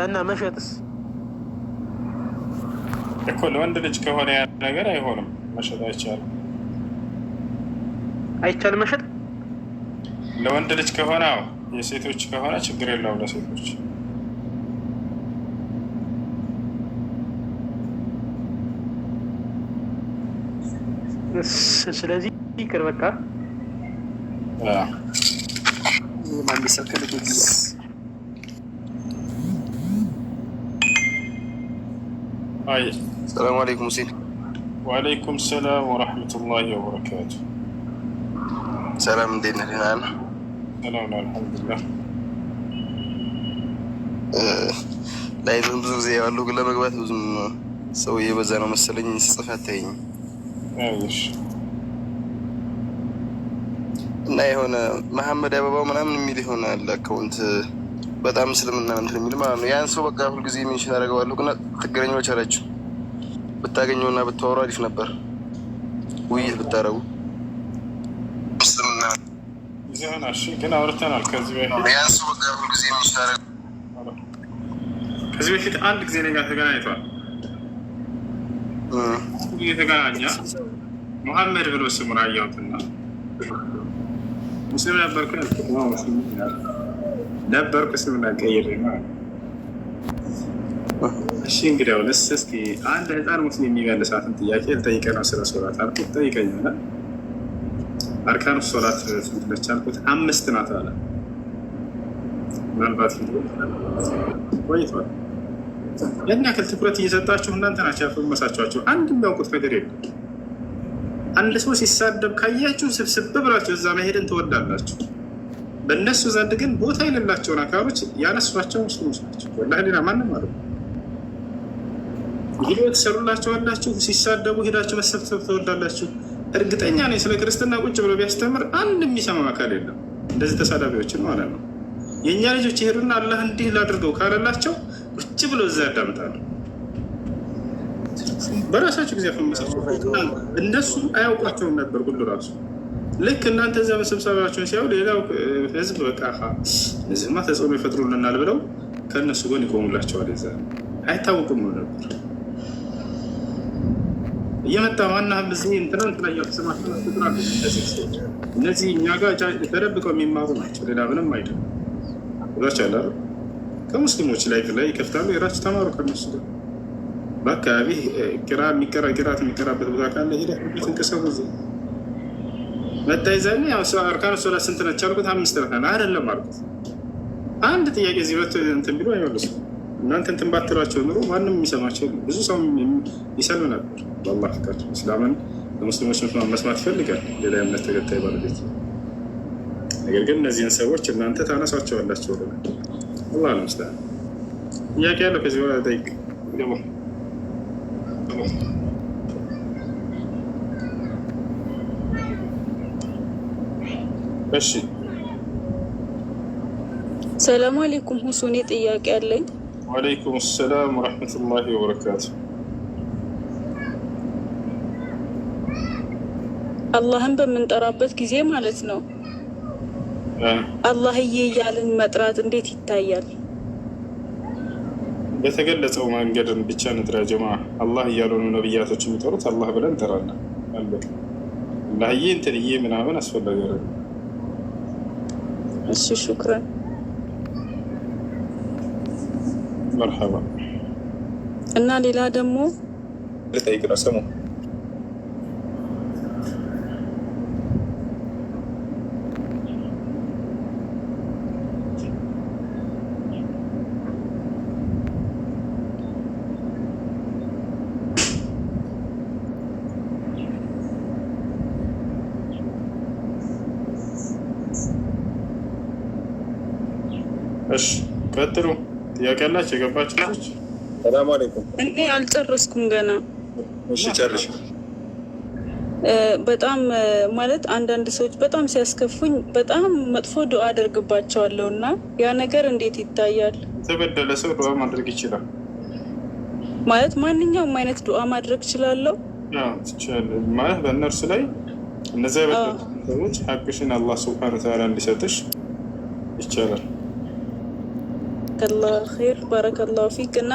እና መሸጥስ እኮ ለወንድ ልጅ ከሆነ ያ ነገር አይሆንም፣ መሸጥ አይቻልም። አይቻልም መሸጥ ለወንድ ልጅ ከሆነ አዎ፣ የሴቶች ከሆነ ችግር የለውም ለሴቶች። ስለዚህ ይቅር በቃ ማን ቢሰከልበት አይ ሰላም አለይኩም ሁሴን። ወአለይኩም ሰላም ወራህመቱላሂ ወበረካቱ። ሰላም እንዴት ነህ? ደህና ነህ? ሰላም ነው አልሐምዱሊላህ። ላይ ብዙ ጊዜ ያለው ግን ለመግባት ብዙም ሰው እየበዛ ነው መሰለኝ። ስጽፍ አታየኝም። እሺ እና የሆነ መሐመድ አበባው ምናምን የሚል ይሆናል አካውንት በጣም እስልምና እንትን የሚል ማለት ነው። ያን ሰው በቃ ሁልጊዜ ሜንሽን አደርገዋለሁ። ግን ትገናኙዎች አላችሁ ብታገኘውና ብታወሩ አሪፍ ነበር። ውይይት ብታረጉ እስልምና ይዘህና። እሺ ግን አውርተናል ከዚህ በፊት። ያን ሰው በቃ ሁልጊዜ ሜንሽን አደርገዋለሁ። ከዚህ በፊት አንድ ጊዜ ነገር ተገናኝቷል። የተገናኛ መሐመድ ብሎ ስሙን አየሁትና ሙስሊም ነበርኩ ነበርኩ ስሙን ቀይሬ ማለት ነው። እሺ እንግዲህ አሁንስ እስኪ አንድ ህፃን ሙስሊም የሚመልሳትን ጥያቄ ልጠይቀህ ነው። ስለ ሶላት አልኩት ጠይቀኝና አርካኑ ሶላት ስንት ነች አልኩት 5 ናት አለ። ምናልባት ቆይቷል። ያን ያክል ትኩረት እየሰጣችሁ እናንተ ናቸው ያፈመሳችኋቸው። አንድ የሚያውቁት ነገር የለም። አንድ ሰው ሲሳደብ ካያችሁ ስብስብ ብላችሁ እዛ መሄድን ትወዳላችሁ። በእነሱ ዘንድ ግን ቦታ የሌላቸውን አካሎች ያነሷቸው ሙስሊሞች ናቸው። ወላሂ ሌላ ማንም አለ ቪዲዮ ትሰሩላቸዋላችሁ። ሲሳደቡ ሄዳችሁ መሰብሰብ ትወዳላችሁ። እርግጠኛ ነኝ ስለ ክርስትና ቁጭ ብሎ ቢያስተምር አንድ የሚሰማ አካል የለም። እንደዚህ ተሳዳቢዎችን ማለት ነው። የእኛ ልጆች ይሄዱና አላህ እንዲህ ላድርገው ካለላቸው ቁጭ ብሎ እዛ ያዳምጣሉ። በራሳቸው ጊዜ ያፈመሳቸው እነሱ አያውቋቸውም ነበር ሁሉ ራሱ ልክ እናንተ እዛ መሰብሰባቸውን ሲያዩ ሌላው ህዝብ በቃ እዚህማ ተጽዕኖ ይፈጥሩልናል ብለው ከእነሱ ጎን ይቆሙላቸዋል። ዛ አይታወቅም ነው ነበር እየመጣ ዋና ብዚህ እንትና እያሰማቸው ናስጥራሉ። እነዚህ እኛ ጋር ተደብቀው የሚማሩ ናቸው። ሌላ ምንም አይደለም። ብዛች አላ ከሙስሊሞች ላይፍ ላይ ይከፍታሉ። የራሱ ተማሩ ከነሱ ጋር በአካባቢ ቂራት የሚቀራበት ቦታ ካለ ሄደ ትንቅሰቡ ዚ መጣ ይዛኔ አርካኑ ሶላት ስንት ነች አልኩት 5 ናት አይደለም አልኩት። አንድ ጥያቄ እዚህ መጥቶ እንትን ቢሉ አይመልሱ። እናንተ እንትን ባትሏቸው ኑሮ ማንም የሚሰማቸው ብዙ ሰው ይሰልም ነበር። በአላህ ፍቃድ እስላምን ለሙስሊሞች መስማት ይፈልጋል ሌላ እምነት ተከታይ ባለቤት። ነገር ግን እነዚህን ሰዎች እናንተ ታነሷቸዋላቸው። አላህ ነው ስላ ጥያቄ ያለው ከዚህ በኋላ ጠይቅ ገባ። እሺ ሰላም አለይኩም ሁሱኔ ጥያቄ አለኝ። ወአለይኩም ሰላም ወራህመቱላሂ ወበረካቱ። አላህን በምንጠራበት ጊዜ ማለት ነው አላህዬ እያልን መጥራት እንዴት ይታያል? በተገለጸው መንገድ ብቻ ንጥራ ጀማ አላህ እያሉ ነው ነብያቶች የሚጠሩት። አላህ ብለን እንጠራለን። አለቀ። አላህዬ እንትንዬ ምናምን አስፈላጊ አይደለም። እሺ ሹክራን። መርሐባ። እና ሌላ ደግሞ ልጠይቅ ነው ሰሙ እሺ ቀጥሉ። ጥያቄ ያላችሁ የገባችሁ ልጆች? ሰላም አለይኩም። እኔ አልጨረስኩም ገና። እሺ ጨርሽ። በጣም ማለት አንዳንድ ሰዎች በጣም ሲያስከፉኝ በጣም መጥፎ ዱዓ አደርግባቸዋለሁ እና ያ ነገር እንዴት ይታያል? የተበደለ ሰው ዱዓ ማድረግ ይችላል ማለት ማንኛውም አይነት ዱዓ ማድረግ እችላለሁ? ትችላለህ ማለት በእነርሱ ላይ እነዚያ የበደሉ ሰዎች ሐቅሽን አላህ ሱብሓነሁ ወተዓላ እንዲሰጥሽ ይቻላል። ጀዛከላሁ ኸይር ባረከላሁ ፊክ እና